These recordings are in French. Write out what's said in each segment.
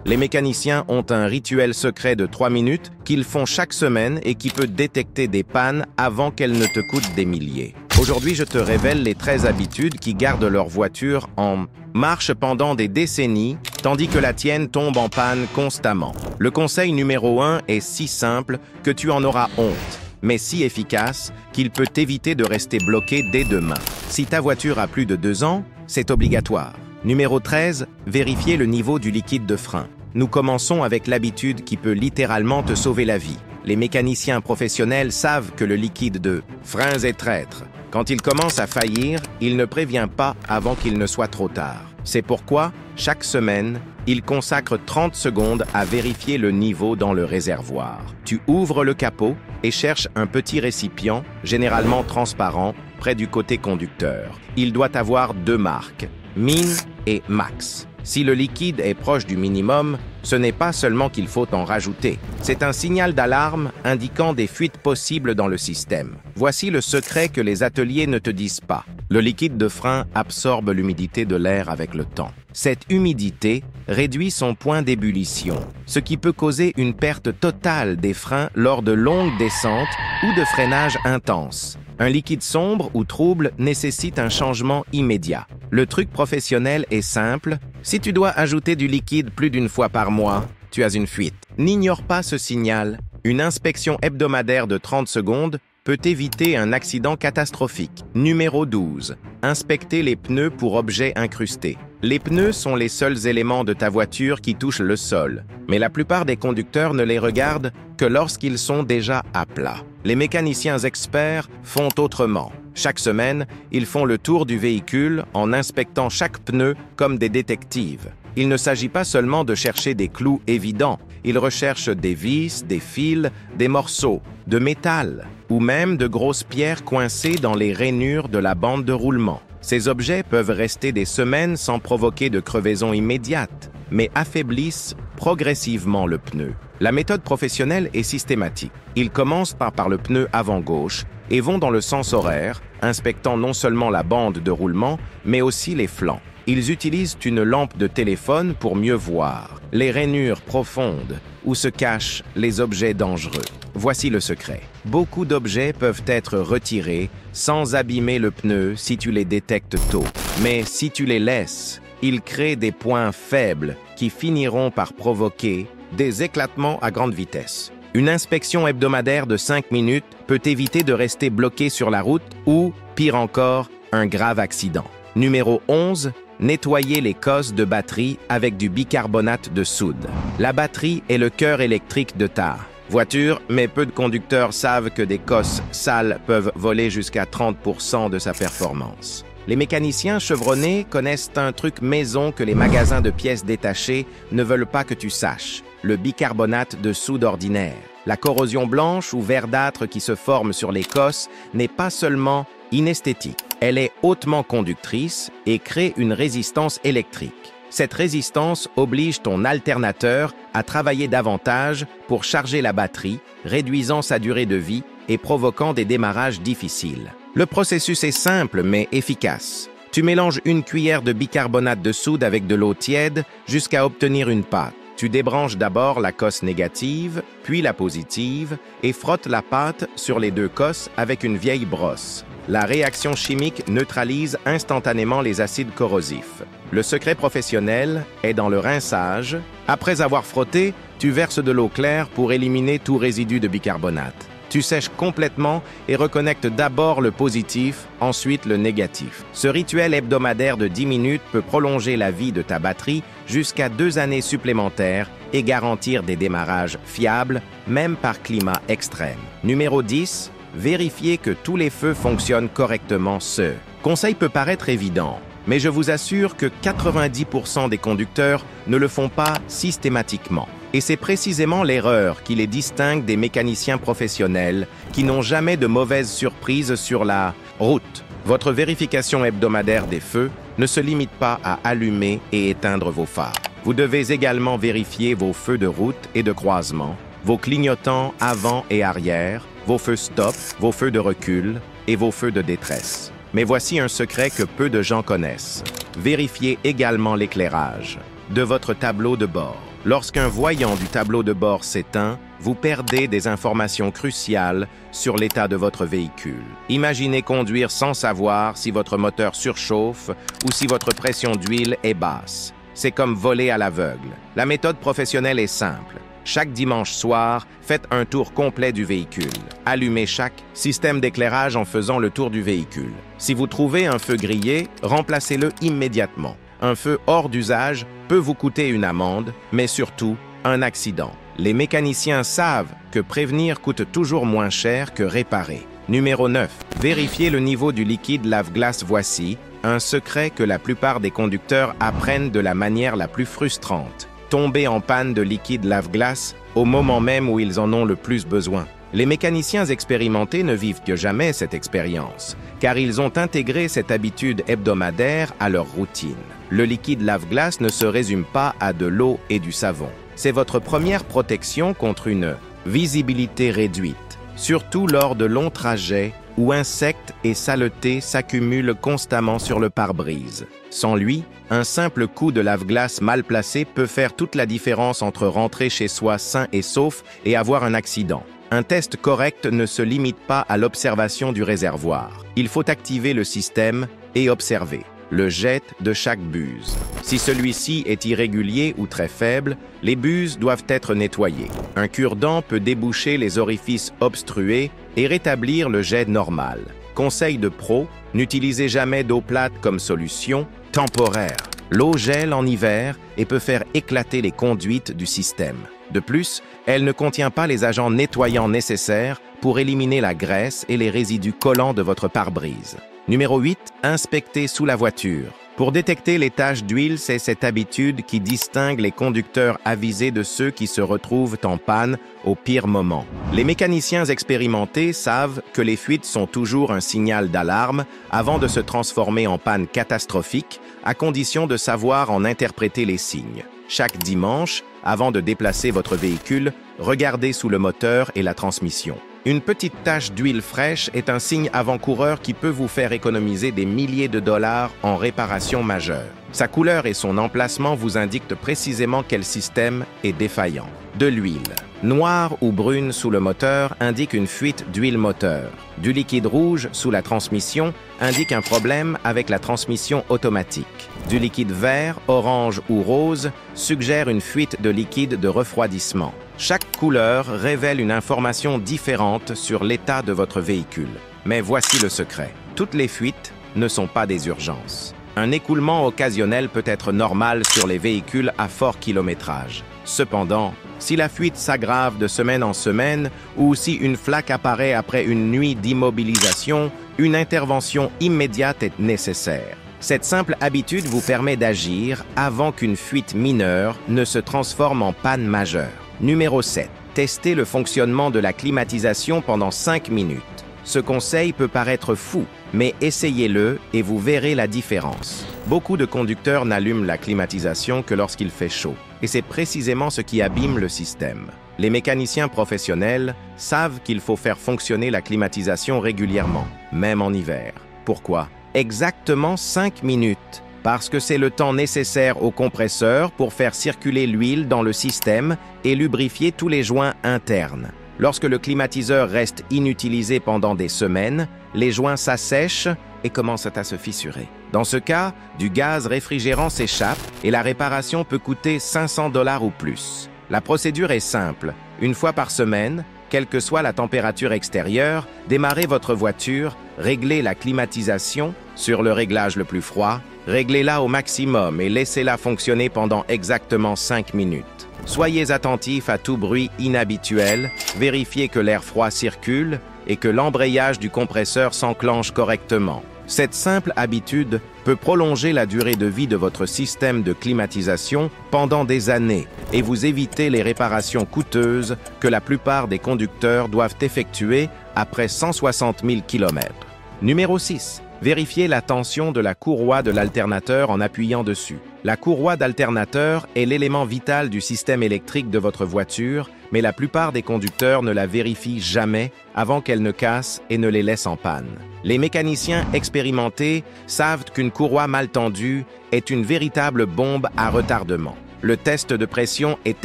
Les mécaniciens ont un rituel secret de 3 minutes qu'ils font chaque semaine et qui peut détecter des pannes avant qu'elles ne te coûtent des milliers. Aujourd'hui, je te révèle les 13 habitudes qui gardent leur voiture en marche pendant des décennies, tandis que la tienne tombe en panne constamment. Le conseil numéro 1 est si simple que tu en auras honte, mais si efficace qu'il peut t'éviter de rester bloqué dès demain. Si ta voiture a plus de 2 ans, c'est obligatoire. Numéro 13, vérifier le niveau du liquide de frein. Nous commençons avec l'habitude qui peut littéralement te sauver la vie. Les mécaniciens professionnels savent que le liquide de freins est traître. Quand il commence à faillir, il ne prévient pas avant qu'il ne soit trop tard. C'est pourquoi, chaque semaine, il consacre 30 secondes à vérifier le niveau dans le réservoir. Tu ouvres le capot et cherches un petit récipient, généralement transparent, près du côté conducteur. Il doit avoir 2 marques, Min et Max. Si le liquide est proche du minimum, ce n'est pas seulement qu'il faut en rajouter. C'est un signal d'alarme indiquant des fuites possibles dans le système. Voici le secret que les ateliers ne te disent pas. Le liquide de frein absorbe l'humidité de l'air avec le temps. Cette humidité réduit son point d'ébullition, ce qui peut causer une perte totale des freins lors de longues descentes ou de freinage intense. Un liquide sombre ou trouble nécessite un changement immédiat. Le truc professionnel est simple. Si tu dois ajouter du liquide plus d'une fois par mois, tu as une fuite. N'ignore pas ce signal. Une inspection hebdomadaire de 30 secondes peut éviter un accident catastrophique. Numéro 12. Inspecter les pneus pour objets incrustés. Les pneus sont les seuls éléments de ta voiture qui touchent le sol, mais la plupart des conducteurs ne les regardent que lorsqu'ils sont déjà à plat. Les mécaniciens experts font autrement. Chaque semaine, ils font le tour du véhicule en inspectant chaque pneu comme des détectives. Il ne s'agit pas seulement de chercher des clous évidents, ils recherchent des vis, des fils, des morceaux de métal ou même de grosses pierres coincées dans les rainures de la bande de roulement. Ces objets peuvent rester des semaines sans provoquer de crevaison immédiate, mais affaiblissent progressivement le pneu. La méthode professionnelle est systématique. Ils commencent par le pneu avant gauche et vont dans le sens horaire, inspectant non seulement la bande de roulement, mais aussi les flancs. Ils utilisent une lampe de téléphone pour mieux voir les rainures profondes où se cachent les objets dangereux. Voici le secret. Beaucoup d'objets peuvent être retirés sans abîmer le pneu si tu les détectes tôt. Mais si tu les laisses, ils créent des points faibles qui finiront par provoquer des éclatements à grande vitesse. Une inspection hebdomadaire de 5 minutes peut éviter de rester bloqué sur la route ou, pire encore, un grave accident. Numéro 11. Nettoyer les cosses de batterie avec du bicarbonate de soude. La batterie est le cœur électrique de ta voiture, mais peu de conducteurs savent que des cosses sales peuvent voler jusqu'à 30% de sa performance. Les mécaniciens chevronnés connaissent un truc maison que les magasins de pièces détachées ne veulent pas que tu saches: le bicarbonate de soude ordinaire. La corrosion blanche ou verdâtre qui se forme sur les cosses n'est pas seulement inesthétique. Elle est hautement conductrice et crée une résistance électrique. Cette résistance oblige ton alternateur à travailler davantage pour charger la batterie, réduisant sa durée de vie et provoquant des démarrages difficiles. Le processus est simple mais efficace. Tu mélanges une cuillère de bicarbonate de soude avec de l'eau tiède jusqu'à obtenir une pâte. Tu débranches d'abord la cosse négative, puis la positive, et frottes la pâte sur les 2 cosses avec une vieille brosse. La réaction chimique neutralise instantanément les acides corrosifs. Le secret professionnel est dans le rinçage. Après avoir frotté, tu verses de l'eau claire pour éliminer tout résidu de bicarbonate. Tu sèches complètement et reconnectes d'abord le positif, ensuite le négatif. Ce rituel hebdomadaire de 10 minutes peut prolonger la vie de ta batterie jusqu'à 2 années supplémentaires et garantir des démarrages fiables, même par climat extrême. Numéro 10. Vérifiez que tous les feux fonctionnent correctement. Ce conseil peut paraître évident, mais je vous assure que 90% des conducteurs ne le font pas systématiquement. Et c'est précisément l'erreur qui les distingue des mécaniciens professionnels qui n'ont jamais de mauvaises surprises sur la route. Votre vérification hebdomadaire des feux ne se limite pas à allumer et éteindre vos phares. Vous devez également vérifier vos feux de route et de croisement, vos clignotants avant et arrière, vos feux stop, vos feux de recul et vos feux de détresse. Mais voici un secret que peu de gens connaissent. Vérifiez également l'éclairage de votre tableau de bord. Lorsqu'un voyant du tableau de bord s'éteint, vous perdez des informations cruciales sur l'état de votre véhicule. Imaginez conduire sans savoir si votre moteur surchauffe ou si votre pression d'huile est basse. C'est comme voler à l'aveugle. La méthode professionnelle est simple. Chaque dimanche soir, faites un tour complet du véhicule. Allumez chaque système d'éclairage en faisant le tour du véhicule. Si vous trouvez un feu grillé, remplacez-le immédiatement. Un feu hors d'usage peut vous coûter une amende, mais surtout un accident. Les mécaniciens savent que prévenir coûte toujours moins cher que réparer. Numéro 9. Vérifiez le niveau du liquide lave-glace. Voici un secret que la plupart des conducteurs apprennent de la manière la plus frustrante. Tomber en panne de liquide lave-glace au moment même où ils en ont le plus besoin. Les mécaniciens expérimentés ne vivent que jamais cette expérience, car ils ont intégré cette habitude hebdomadaire à leur routine. Le liquide lave-glace ne se résume pas à de l'eau et du savon. C'est votre première protection contre une visibilité réduite, surtout lors de longs trajets où insectes et saletés s'accumulent constamment sur le pare-brise. Sans lui, un simple coup de lave-glace mal placé peut faire toute la différence entre rentrer chez soi sain et sauf et avoir un accident. Un test correct ne se limite pas à l'observation du réservoir. Il faut activer le système et observer le jet de chaque buse. Si celui-ci est irrégulier ou très faible, les buses doivent être nettoyées. Un cure-dent peut déboucher les orifices obstrués et rétablir le jet normal. Conseil de pro, n'utilisez jamais d'eau plate comme solution temporaire. L'eau gèle en hiver et peut faire éclater les conduites du système. De plus, elle ne contient pas les agents nettoyants nécessaires pour éliminer la graisse et les résidus collants de votre pare-brise. Numéro 8. Inspectez sous la voiture. Pour détecter les taches d'huile, c'est cette habitude qui distingue les conducteurs avisés de ceux qui se retrouvent en panne au pire moment. Les mécaniciens expérimentés savent que les fuites sont toujours un signal d'alarme avant de se transformer en panne catastrophique, à condition de savoir en interpréter les signes. Chaque dimanche, avant de déplacer votre véhicule, regardez sous le moteur et la transmission. Une petite tache d'huile fraîche est un signe avant-coureur qui peut vous faire économiser des milliers de dollars en réparation majeure. Sa couleur et son emplacement vous indiquent précisément quel système est défaillant. De l'huile. Noire ou brune sous le moteur indique une fuite d'huile moteur. Du liquide rouge sous la transmission indique un problème avec la transmission automatique. Du liquide vert, orange ou rose suggère une fuite de liquide de refroidissement. Chaque couleur révèle une information différente sur l'état de votre véhicule. Mais voici le secret. Toutes les fuites ne sont pas des urgences. Un écoulement occasionnel peut être normal sur les véhicules à fort kilométrage. Cependant, si la fuite s'aggrave de semaine en semaine ou si une flaque apparaît après une nuit d'immobilisation, une intervention immédiate est nécessaire. Cette simple habitude vous permet d'agir avant qu'une fuite mineure ne se transforme en panne majeure. Numéro 7. Testez le fonctionnement de la climatisation pendant 5 minutes. Ce conseil peut paraître fou, mais essayez-le et vous verrez la différence. Beaucoup de conducteurs n'allument la climatisation que lorsqu'il fait chaud, et c'est précisément ce qui abîme le système. Les mécaniciens professionnels savent qu'il faut faire fonctionner la climatisation régulièrement, même en hiver. Pourquoi? Exactement 5 minutes. Parce que c'est le temps nécessaire au compresseur pour faire circuler l'huile dans le système et lubrifier tous les joints internes. Lorsque le climatiseur reste inutilisé pendant des semaines, les joints s'assèchent et commencent à se fissurer. Dans ce cas, du gaz réfrigérant s'échappe et la réparation peut coûter 500 $ ou plus. La procédure est simple. Une fois par semaine, quelle que soit la température extérieure, démarrez votre voiture, réglez la climatisation sur le réglage le plus froid, réglez-la au maximum et laissez-la fonctionner pendant exactement 5 minutes. Soyez attentif à tout bruit inhabituel, vérifiez que l'air froid circule et que l'embrayage du compresseur s'enclenche correctement. Cette simple habitude peut prolonger la durée de vie de votre système de climatisation pendant des années et vous éviter les réparations coûteuses que la plupart des conducteurs doivent effectuer après 160 000 km. Numéro 6. Vérifiez la tension de la courroie de l'alternateur en appuyant dessus. La courroie d'alternateur est l'élément vital du système électrique de votre voiture, mais la plupart des conducteurs ne la vérifient jamais avant qu'elle ne casse et ne les laisse en panne. Les mécaniciens expérimentés savent qu'une courroie mal tendue est une véritable bombe à retardement. Le test de pression est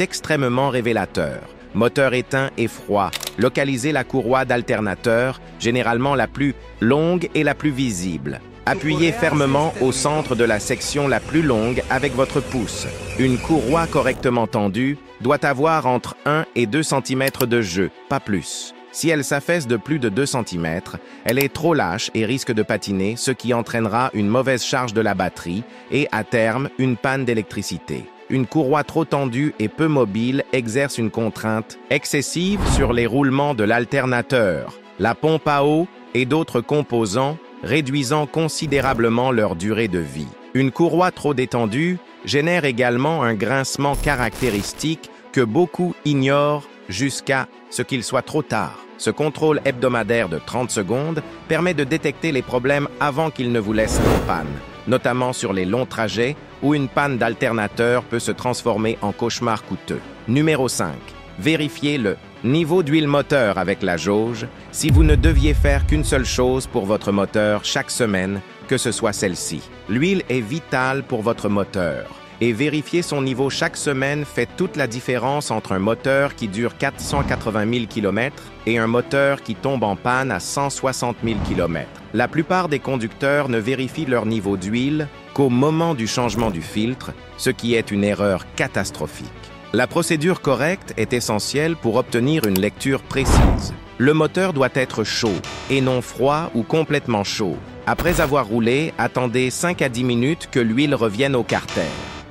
extrêmement révélateur. Moteur éteint et froid. Localisez la courroie d'alternateur, généralement la plus longue et la plus visible. Appuyez fermement au centre de la section la plus longue avec votre pouce. Une courroie correctement tendue doit avoir entre 1 et 2 cm de jeu, pas plus. Si elle s'affaisse de plus de 2 cm, elle est trop lâche et risque de patiner, ce qui entraînera une mauvaise charge de la batterie et, à terme, une panne d'électricité. Une courroie trop tendue et peu mobile exerce une contrainte excessive sur les roulements de l'alternateur, la pompe à eau et d'autres composants, réduisant considérablement leur durée de vie. Une courroie trop détendue génère également un grincement caractéristique que beaucoup ignorent jusqu'à ce qu'il soit trop tard. Ce contrôle hebdomadaire de 30 secondes permet de détecter les problèmes avant qu'ils ne vous laissent en panne, notamment sur les longs trajets où une panne d'alternateur peut se transformer en cauchemar coûteux. Numéro 5. Vérifiez le niveau d'huile moteur avec la jauge si vous ne deviez faire qu'une seule chose pour votre moteur chaque semaine, que ce soit celle-ci. L'huile est vitale pour votre moteur et vérifier son niveau chaque semaine fait toute la différence entre un moteur qui dure 480 000 km et un moteur qui tombe en panne à 160 000 km. La plupart des conducteurs ne vérifient leur niveau d'huile qu'au moment du changement du filtre, ce qui est une erreur catastrophique. La procédure correcte est essentielle pour obtenir une lecture précise. Le moteur doit être chaud et non froid ou complètement chaud. Après avoir roulé, attendez 5 à 10 minutes que l'huile revienne au carter.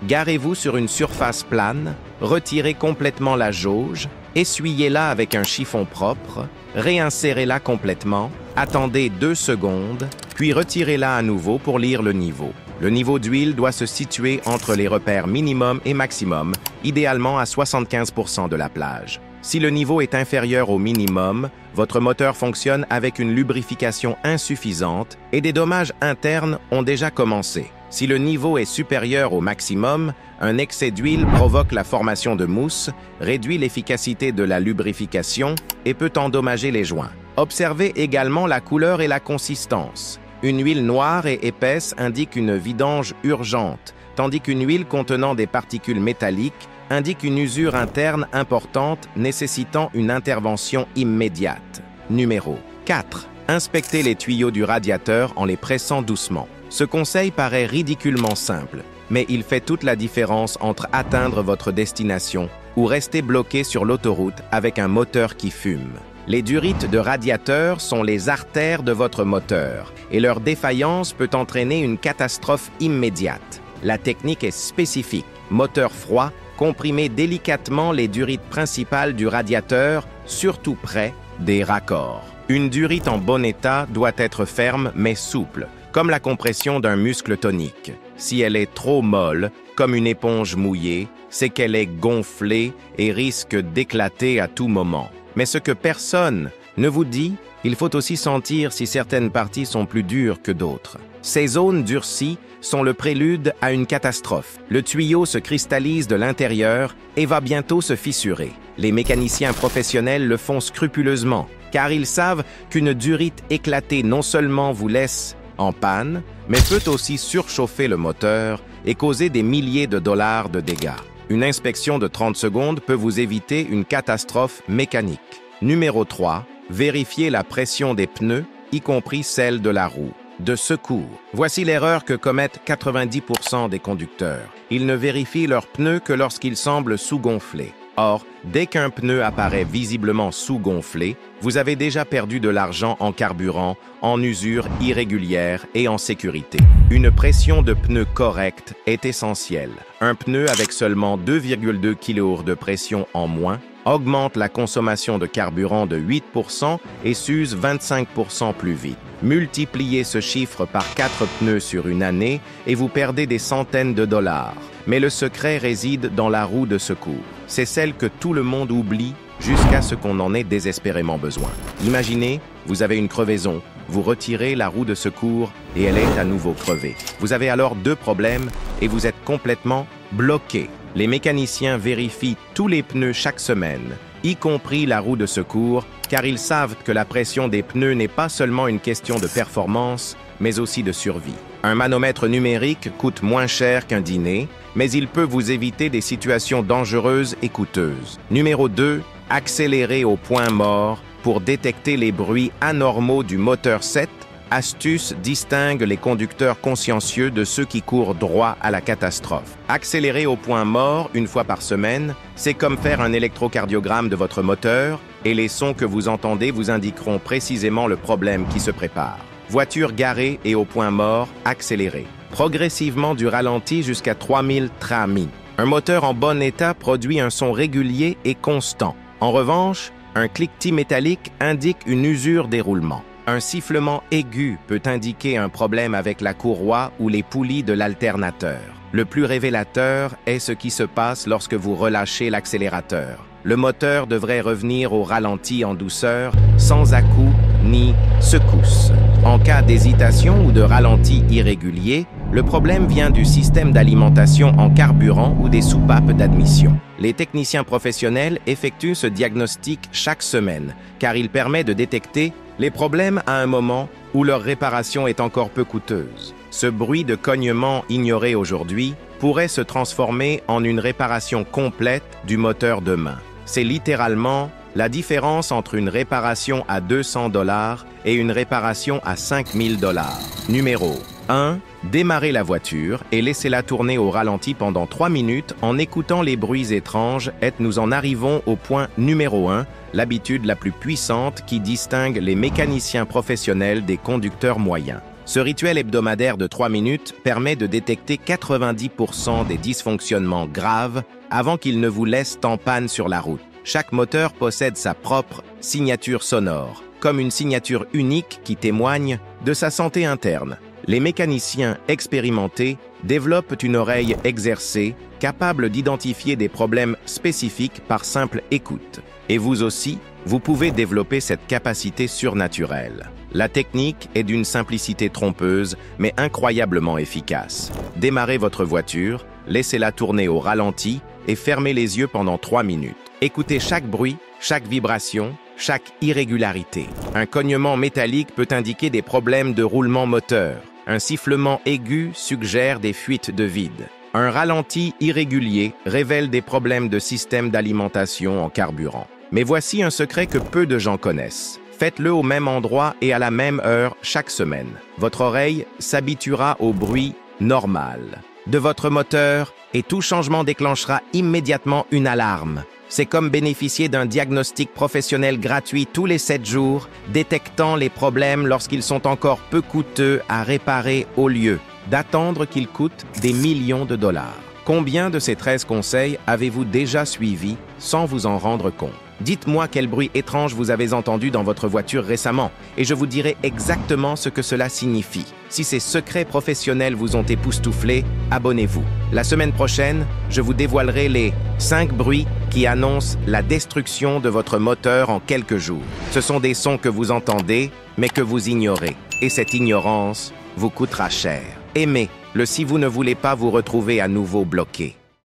Garez-vous sur une surface plane, retirez complètement la jauge, essuyez-la avec un chiffon propre, réinsérez-la complètement, attendez 2 secondes, puis retirez-la à nouveau pour lire le niveau. Le niveau d'huile doit se situer entre les repères minimum et maximum, idéalement à 75% de la plage. Si le niveau est inférieur au minimum, votre moteur fonctionne avec une lubrification insuffisante et des dommages internes ont déjà commencé. Si le niveau est supérieur au maximum, un excès d'huile provoque la formation de mousse, réduit l'efficacité de la lubrification et peut endommager les joints. Observez également la couleur et la consistance. Une huile noire et épaisse indique une vidange urgente, tandis qu'une huile contenant des particules métalliques indique une usure interne importante nécessitant une intervention immédiate. Numéro 4. Inspectez les tuyaux du radiateur en les pressant doucement. Ce conseil paraît ridiculement simple, mais il fait toute la différence entre atteindre votre destination ou rester bloqué sur l'autoroute avec un moteur qui fume. Les durites de radiateur sont les artères de votre moteur et leur défaillance peut entraîner une catastrophe immédiate. La technique est spécifique. Moteur froid, comprimez délicatement les durites principales du radiateur, surtout près des raccords. Une durite en bon état doit être ferme mais souple, comme la compression d'un muscle tonique. Si elle est trop molle, comme une éponge mouillée, c'est qu'elle est gonflée et risque d'éclater à tout moment. Mais ce que personne ne vous dit, il faut aussi sentir si certaines parties sont plus dures que d'autres. Ces zones durcies sont le prélude à une catastrophe. Le tuyau se cristallise de l'intérieur et va bientôt se fissurer. Les mécaniciens professionnels le font scrupuleusement, car ils savent qu'une durite éclatée non seulement vous laisse en panne, mais peut aussi surchauffer le moteur et causer des milliers de dollars de dégâts. Une inspection de 30 secondes peut vous éviter une catastrophe mécanique. Numéro 3. Vérifiez la pression des pneus, y compris celle de la roue. De secours. Voici l'erreur que commettent 90% des conducteurs. Ils ne vérifient leurs pneus que lorsqu'ils semblent sous-gonflés. Or, dès qu'un pneu apparaît visiblement sous-gonflé, vous avez déjà perdu de l'argent en carburant, en usure irrégulière et en sécurité. Une pression de pneu correcte est essentielle. Un pneu avec seulement 2,2 kg de pression en moins augmente la consommation de carburant de 8% et s'use 25% plus vite. Multipliez ce chiffre par 4 pneus sur une année et vous perdez des centaines de dollars. Mais le secret réside dans la roue de secours. C'est celle que tout le monde oublie jusqu'à ce qu'on en ait désespérément besoin. Imaginez, vous avez une crevaison, vous retirez la roue de secours et elle est à nouveau crevée. Vous avez alors 2 problèmes et vous êtes complètement bloqué. Les mécaniciens vérifient tous les pneus chaque semaine, y compris la roue de secours, car ils savent que la pression des pneus n'est pas seulement une question de performance, mais aussi de survie. Un manomètre numérique coûte moins cher qu'un dîner, mais il peut vous éviter des situations dangereuses et coûteuses. Numéro 2. Accélérer au point mort pour détecter les bruits anormaux du moteur 7. Astuce distingue les conducteurs consciencieux de ceux qui courent droit à la catastrophe. Accélérer au point mort une fois par semaine, c'est comme faire un électrocardiogramme de votre moteur et les sons que vous entendez vous indiqueront précisément le problème qui se prépare. Voiture garée et au point mort, accélérez. Progressivement du ralenti jusqu'à 3000 trami. Un moteur en bon état produit un son régulier et constant. En revanche, un cliquetis métallique indique une usure des roulements. Un sifflement aigu peut indiquer un problème avec la courroie ou les poulies de l'alternateur. Le plus révélateur est ce qui se passe lorsque vous relâchez l'accélérateur. Le moteur devrait revenir au ralenti en douceur, sans à-coups ni secousse. En cas d'hésitation ou de ralenti irrégulier, le problème vient du système d'alimentation en carburant ou des soupapes d'admission. Les techniciens professionnels effectuent ce diagnostic chaque semaine, car il permet de détecter les problèmes à un moment où leur réparation est encore peu coûteuse. Ce bruit de cognement ignoré aujourd'hui pourrait se transformer en une réparation complète du moteur demain. C'est littéralement la différence entre une réparation à 200 $ et une réparation à 5000 $. Numéro 1. Démarrez la voiture et laissez-la tourner au ralenti pendant 3 minutes en écoutant les bruits étranges et nous en arrivons au point numéro 1, l'habitude la plus puissante qui distingue les mécaniciens professionnels des conducteurs moyens. Ce rituel hebdomadaire de 3 minutes permet de détecter 90% des dysfonctionnements graves avant qu'ils ne vous laissent en panne sur la route. Chaque moteur possède sa propre signature sonore, comme une signature unique qui témoigne de sa santé interne. Les mécaniciens expérimentés développent une oreille exercée, capable d'identifier des problèmes spécifiques par simple écoute. Et vous aussi, vous pouvez développer cette capacité surnaturelle. La technique est d'une simplicité trompeuse, mais incroyablement efficace. Démarrez votre voiture, laissez-la tourner au ralenti et fermez les yeux pendant 3 minutes. Écoutez chaque bruit, chaque vibration, chaque irrégularité. Un cognement métallique peut indiquer des problèmes de roulement moteur. Un sifflement aigu suggère des fuites de vide. Un ralenti irrégulier révèle des problèmes de système d'alimentation en carburant. Mais voici un secret que peu de gens connaissent. Faites-le au même endroit et à la même heure chaque semaine. Votre oreille s'habituera au bruit normal de votre moteur et tout changement déclenchera immédiatement une alarme. C'est comme bénéficier d'un diagnostic professionnel gratuit tous les 7 jours, détectant les problèmes lorsqu'ils sont encore peu coûteux à réparer au lieu d'attendre qu'ils coûtent des millions de $. Combien de ces 13 conseils avez-vous déjà suivis sans vous en rendre compte? Dites-moi quel bruit étrange vous avez entendu dans votre voiture récemment et je vous dirai exactement ce que cela signifie. Si ces secrets professionnels vous ont époustouflé, abonnez-vous. La semaine prochaine, je vous dévoilerai les 5 bruits qui annoncent la destruction de votre moteur en quelques jours. Ce sont des sons que vous entendez, mais que vous ignorez. Et cette ignorance vous coûtera cher. Aimez-le si vous ne voulez pas vous retrouver à nouveau bloqué.